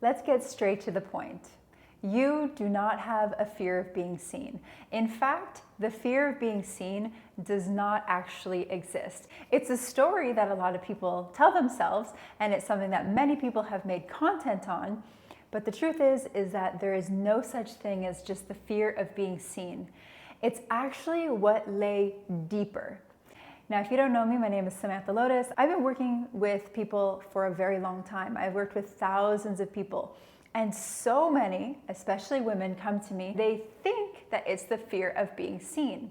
Let's get straight to the point. You do not have a fear of being seen. In fact, the fear of being seen does not actually exist. It's a story that a lot of people tell themselves, and it's something that many people have made content on. But the truth is that there is no such thing as just the fear of being seen. It's actually what lay deeper. Now, if you don't know me, my name is Samantha Lotus. I've been working with people for a very long time. I've worked with thousands of people. And so many, especially women, come to me, they think that it's the fear of being seen.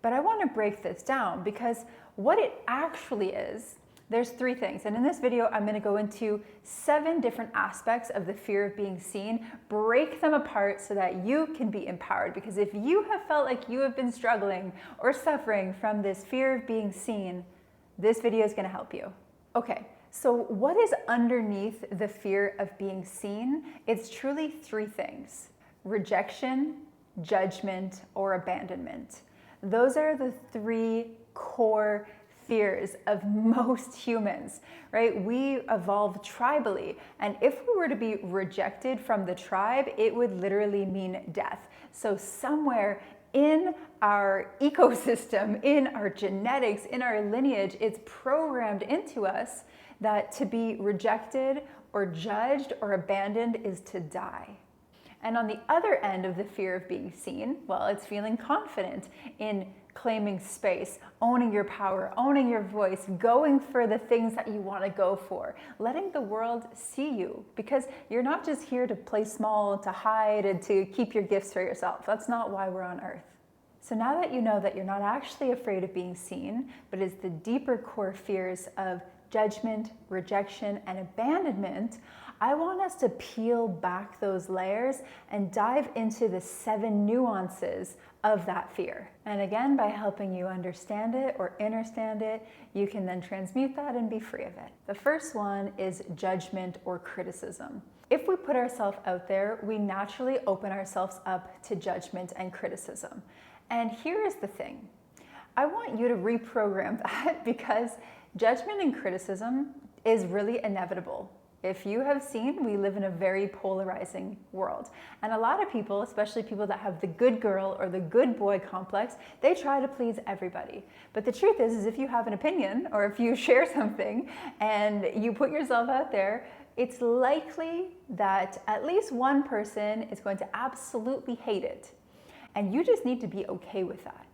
But I want to break this down because what it actually is, there's three things. And in this video, I'm going to go into 7 different aspects of the fear of being seen, break them apart so that you can be empowered. Because if you have felt like you have been struggling or suffering from this fear of being seen, this video is going to help you. Okay. So what is underneath the fear of being seen? It's truly 3 things: rejection, judgment, or abandonment. Those are the 3 core fears of most humans, right? We evolved tribally, and if we were to be rejected from the tribe, it would literally mean death. So somewhere in our ecosystem, in our genetics, in our lineage, it's programmed into us that to be rejected or judged or abandoned is to die. And on the other end of the fear of being seen, well, it's feeling confident in claiming space, owning your power, owning your voice, going for the things that you want to go for, letting the world see you, because you're not just here to play small, to hide, and to keep your gifts for yourself. That's not why we're on earth. So now that you know that you're not actually afraid of being seen, but it's the deeper core fears of judgment, rejection, and abandonment, I want us to peel back those layers and dive into the 7 nuances of that fear. And again, by helping you understand it or understand it, you can then transmute that and be free of it. The first one is judgment or criticism. If we put ourselves out there, we naturally open ourselves up to judgment and criticism. And here is the thing. I want you to reprogram that because judgment and criticism is really inevitable. If you have seen, we live in a very polarizing world. And a lot of people, especially people that have the good girl or the good boy complex, they try to please everybody. But the truth is if you have an opinion or if you share something and you put yourself out there, it's likely that at least one person is going to absolutely hate it. And you just need to be okay with that.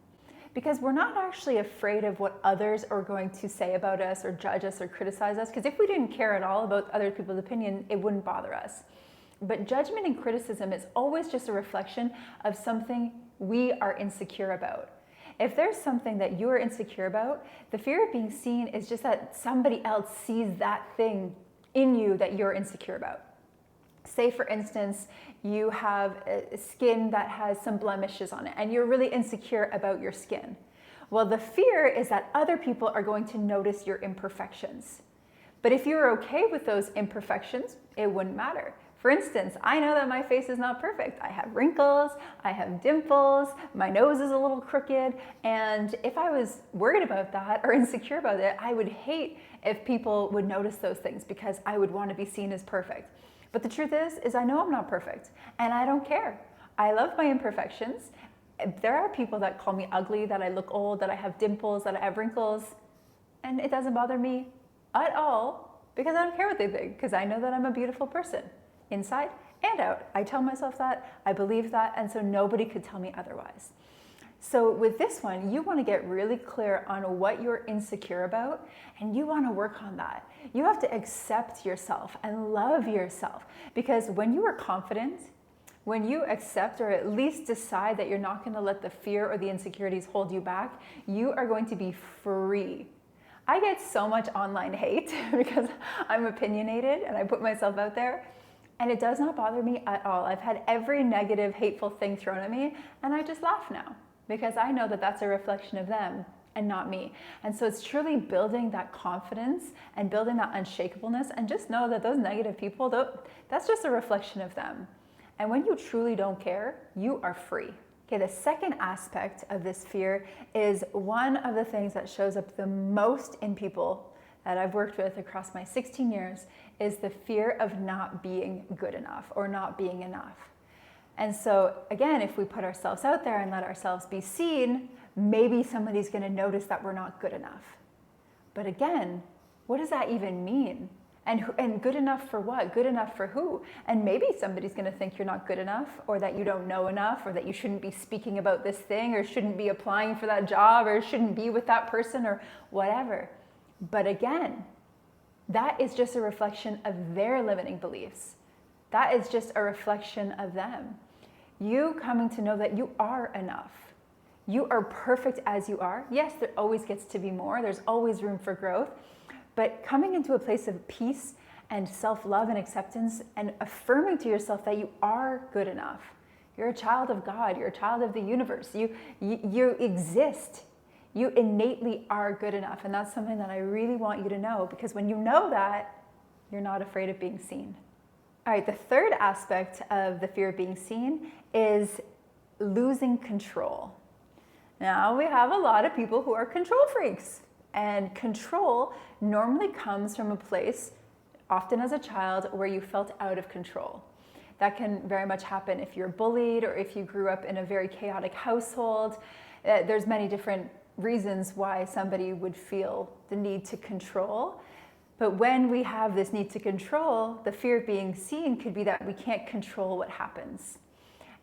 Because we're not actually afraid of what others are going to say about us or judge us or criticize us. Because if we didn't care at all about other people's opinion, it wouldn't bother us. But judgment and criticism is always just a reflection of something we are insecure about. If there's something that you are insecure about, the fear of being seen is just that somebody else sees that thing in you that you're insecure about. Say, for instance, you have a skin that has some blemishes on it and you're really insecure about your skin. Well, the fear is that other people are going to notice your imperfections. But if you're okay with those imperfections, it wouldn't matter. For instance, I know that my face is not perfect. I have wrinkles, I have dimples, my nose is a little crooked, and if I was worried about that or insecure about it, I would hate if people would notice those things because I would want to be seen as perfect. But the truth is I know I'm not perfect and I don't care. I love my imperfections. There are people that call me ugly, that I look old, that I have dimples, that I have wrinkles, and it doesn't bother me at all because I don't care what they think, because I know that I'm a beautiful person inside and out. I tell myself that, I believe that, and so nobody could tell me otherwise. So with this one, you want to get really clear on what you're insecure about, and you want to work on that. You have to accept yourself and love yourself, because when you are confident, when you accept or at least decide that you're not going to let the fear or the insecurities hold you back, you are going to be free. I get so much online hate because I'm opinionated and I put myself out there. And it does not bother me at all. I've had every negative, hateful thing thrown at me, and I just laugh now because I know that that's a reflection of them and not me. And so it's truly building that confidence and building that unshakableness, and just know that those negative people, that's just a reflection of them. And when you truly don't care, you are free. Okay, the second aspect of this fear is one of the things that shows up the most in people that I've worked with across my 16 years is the fear of not being good enough or not being enough. And so again, if we put ourselves out there and let ourselves be seen, maybe somebody's going to notice that we're not good enough. But again, what does that even mean? And good enough for what? Good enough for who? And maybe somebody's going to think you're not good enough, or that you don't know enough, or that you shouldn't be speaking about this thing, or shouldn't be applying for that job, or shouldn't be with that person, or whatever. But again, that is just a reflection of their limiting beliefs. That is just a reflection of them. You coming to know that you are enough. You are perfect as you are. Yes, there always gets to be more. There's always room for growth. But coming into a place of peace and self-love and acceptance and affirming to yourself that you are good enough. You're a child of God. You're a child of the universe. You exist. You innately are good enough. And that's something that I really want you to know, because when you know that, you're not afraid of being seen. All right, the third aspect of the fear of being seen is losing control. Now, we have a lot of people who are control freaks. And control normally comes from a place, often as a child, where you felt out of control. That can very much happen if you're bullied or if you grew up in a very chaotic household. There's many different reasons why somebody would feel the need to control. But when we have this need to control, the fear of being seen could be that we can't control what happens.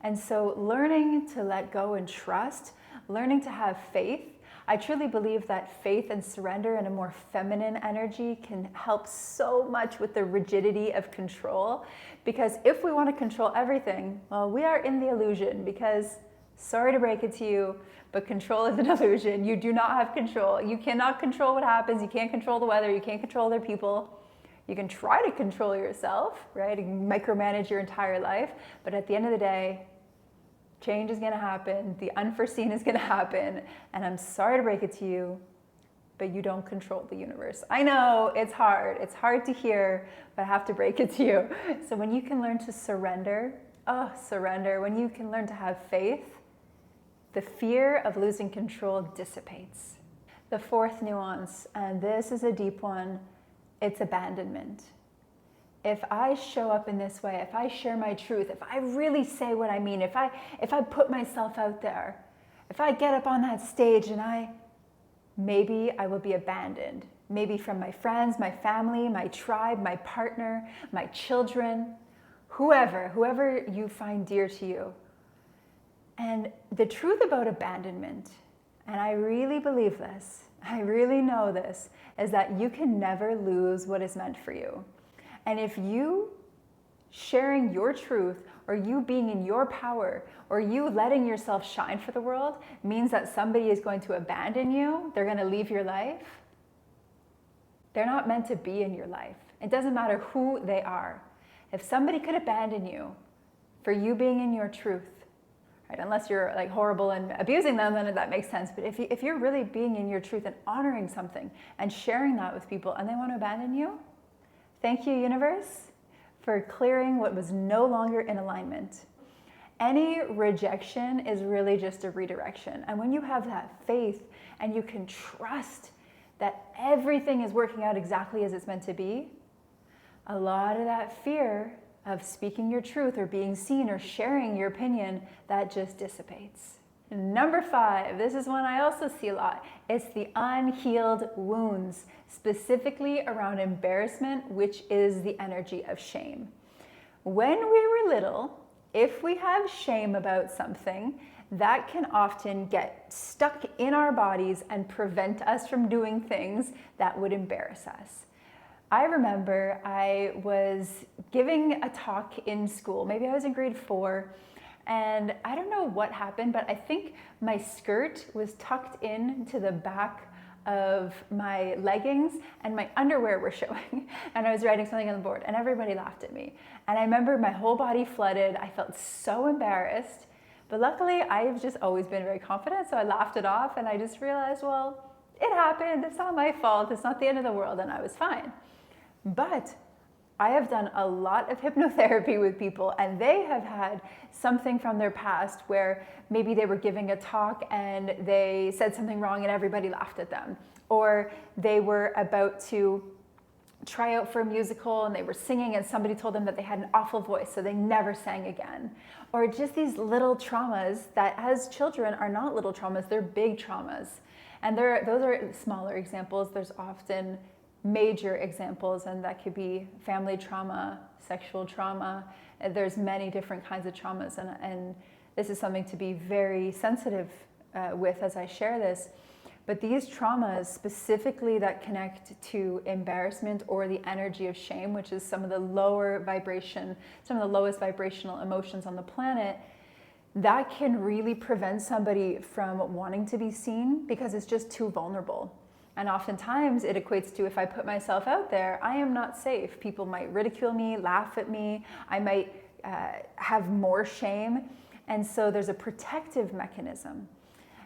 And so learning to let go and trust, learning to have faith. I truly believe that faith and surrender and a more feminine energy can help so much with the rigidity of control. Because if we want to control everything, well, we are in the illusion, because, sorry to break it to you, but control is an illusion. You do not have control. You cannot control what happens. You can't control the weather. You can't control other people. You can try to control yourself, right? And micromanage your entire life. But at the end of the day, change is going to happen. The unforeseen is going to happen. And I'm sorry to break it to you, but you don't control the universe. I know it's hard. It's hard to hear, but I have to break it to you. So when you can learn to surrender, when you can learn to have faith, the fear of losing control dissipates. The fourth nuance, and this is a deep one, it's abandonment. If I show up in this way, if I share my truth, if I really say what I mean, if I put myself out there, if I get up on that stage and maybe I will be abandoned. Maybe from my friends, my family, my tribe, my partner, my children, whoever you find dear to you. And the truth about abandonment, and I really believe this, I really know this, is that you can never lose what is meant for you. And if you sharing your truth, or you being in your power, or you letting yourself shine for the world means that somebody is going to abandon you, they're going to leave your life, they're not meant to be in your life. It doesn't matter who they are. If somebody could abandon you for you being in your truth, right, unless you're like horrible and abusing them, then that makes sense. But if you're really being in your truth and honoring something and sharing that with people and they want to abandon you, thank you, universe, for clearing what was no longer in alignment. Any rejection is really just a redirection. And when you have that faith and you can trust that everything is working out exactly as it's meant to be, a lot of that fear of speaking your truth or being seen or sharing your opinion, that just dissipates. Number 5, this is one I also see a lot. It's the unhealed wounds, specifically around embarrassment, which is the energy of shame. When we were little, if we have shame about something, that can often get stuck in our bodies and prevent us from doing things that would embarrass us. I remember I was giving a talk in school. Maybe I was in grade 4. And I don't know what happened, but I think my skirt was tucked in to the back of my leggings and my underwear were showing. And I was writing something on the board and everybody laughed at me. And I remember my whole body flooded. I felt so embarrassed. But luckily, I've just always been very confident, so I laughed it off and I just realized, well, it happened. It's not my fault. It's not the end of the world, and I was fine. But I have done a lot of hypnotherapy with people, and they have had something from their past where maybe they were giving a talk and they said something wrong and everybody laughed at them. or they were about to try out for a musical and they were singing and somebody told them that they had an awful voice, so they never sang again. Or just these little traumas that as children are not little traumas, they're big traumas. And those are smaller examples. There's often major examples, and that could be family trauma, sexual trauma. There's many different kinds of traumas, and this is something to be very sensitive with as I share this. But these traumas specifically that connect to embarrassment or the energy of shame, which is some of the lowest vibrational emotions on the planet, that can really prevent somebody from wanting to be seen because it's just too vulnerable. And oftentimes it equates to, if I put myself out there, I am not safe. People might ridicule me, laugh at me. I might have more shame. And so there's a protective mechanism.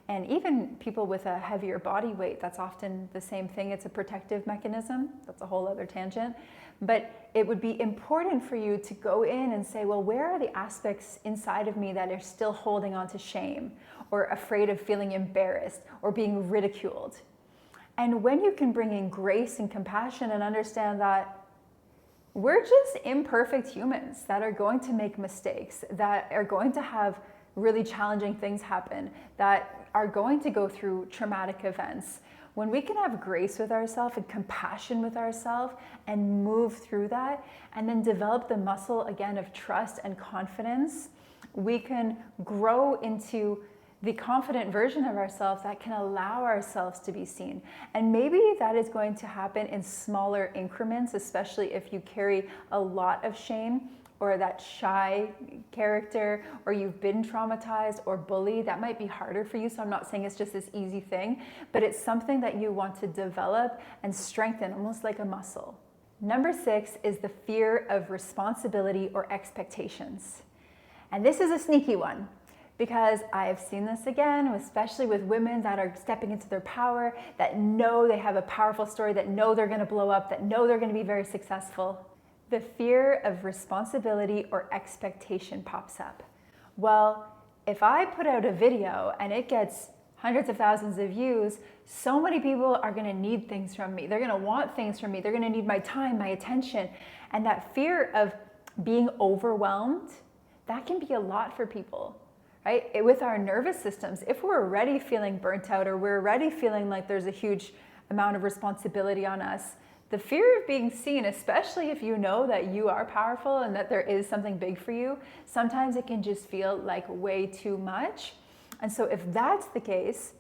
And even people with a heavier body weight, that's often the same thing. It's a protective mechanism. That's a whole other tangent. But it would be important for you to go in and say, well, where are the aspects inside of me that are still holding on to shame or afraid of feeling embarrassed or being ridiculed? And when you can bring in grace and compassion and understand that we're just imperfect humans that are going to make mistakes, that are going to have really challenging things happen, that are going to go through traumatic events. When we can have grace with ourselves and compassion with ourselves and move through that, and then develop the muscle again of trust and confidence, we can grow into the confident version of ourselves that can allow ourselves to be seen. And maybe that is going to happen in smaller increments, especially if you carry a lot of shame or that shy character, or you've been traumatized or bullied. That might be harder for you. So I'm not saying it's just this easy thing, but it's something that you want to develop and strengthen, almost like a muscle. Number 6 is the fear of responsibility or expectations. And this is a sneaky one, because I've seen this again, especially with women that are stepping into their power, that know they have a powerful story, that know they're gonna blow up, that know they're gonna be very successful. The fear of responsibility or expectation pops up. Well, if I put out a video and it gets hundreds of thousands of views, so many people are gonna need things from me. They're gonna want things from me. They're gonna need my time, my attention. And that fear of being overwhelmed, that can be a lot for people, right? With our nervous systems, if we're already feeling burnt out or we're already feeling like there's a huge amount of responsibility on us, the fear of being seen, especially if you know that you are powerful and that there is something big for you, sometimes it can just feel like way too much. And so if that's the case,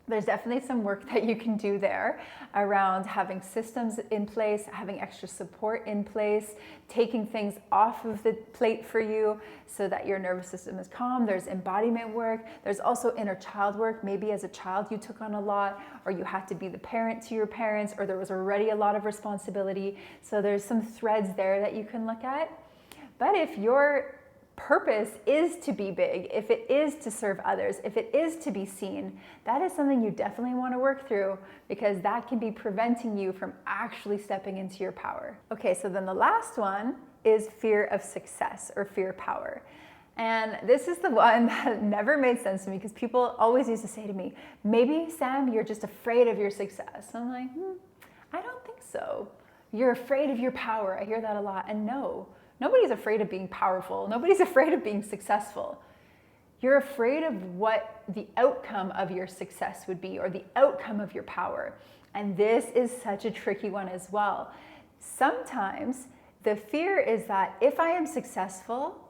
there's definitely some work that you can do there around having systems in place, having extra support in place, taking things off of the plate for you so that your nervous system is calm. There's embodiment work. There's also inner child work. Maybe as a child you took on a lot, or you had to be the parent to your parents, or there was already a lot of responsibility. So there's some threads there that you can look at. But if your purpose is to be big, if it is to serve others, if it is to be seen, that is something you definitely want to work through, because that can be preventing you from actually stepping into your power. Okay, so then the last one is fear of success or fear power. And this is the one that never made sense to me, because people always used to say to me, maybe Sam, you're just afraid of your success. I'm like, I don't think so. You're afraid of your power. I hear that a lot. And no, nobody's afraid of being powerful. Nobody's afraid of being successful. You're afraid of what the outcome of your success would be, or the outcome of your power. And this is such a tricky one as well. Sometimes the fear is that if I am successful,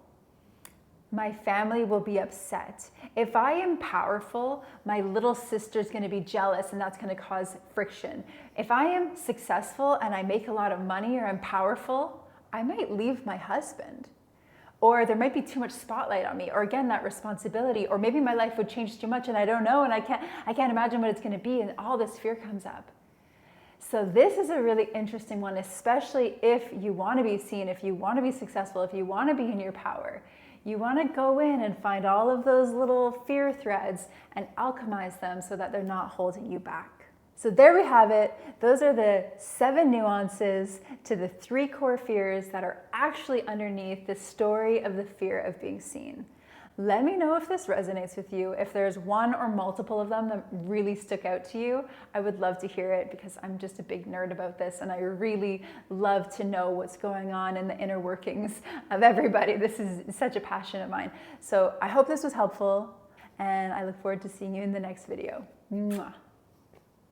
my family will be upset. If I am powerful, my little sister's gonna be jealous and that's gonna cause friction. If I am successful and I make a lot of money, or I'm powerful, I might leave my husband, or there might be too much spotlight on me, or again, that responsibility, or maybe my life would change too much and I don't know, and I can't imagine what it's gonna be, and all this fear comes up. So this is a really interesting one, especially if you wanna be seen, if you wanna be successful, if you wanna be in your power. You wanna go in and find all of those little fear threads and alchemize them so that they're not holding you back. So there we have it. Those are the 7 nuances to the 3 core fears that are actually underneath the story of the fear of being seen. Let me know if this resonates with you. If there's one or multiple of them that really stuck out to you, I would love to hear it, because I'm just a big nerd about this and I really love to know what's going on in the inner workings of everybody. This is such a passion of mine. So I hope this was helpful, and I look forward to seeing you in the next video. Mwah.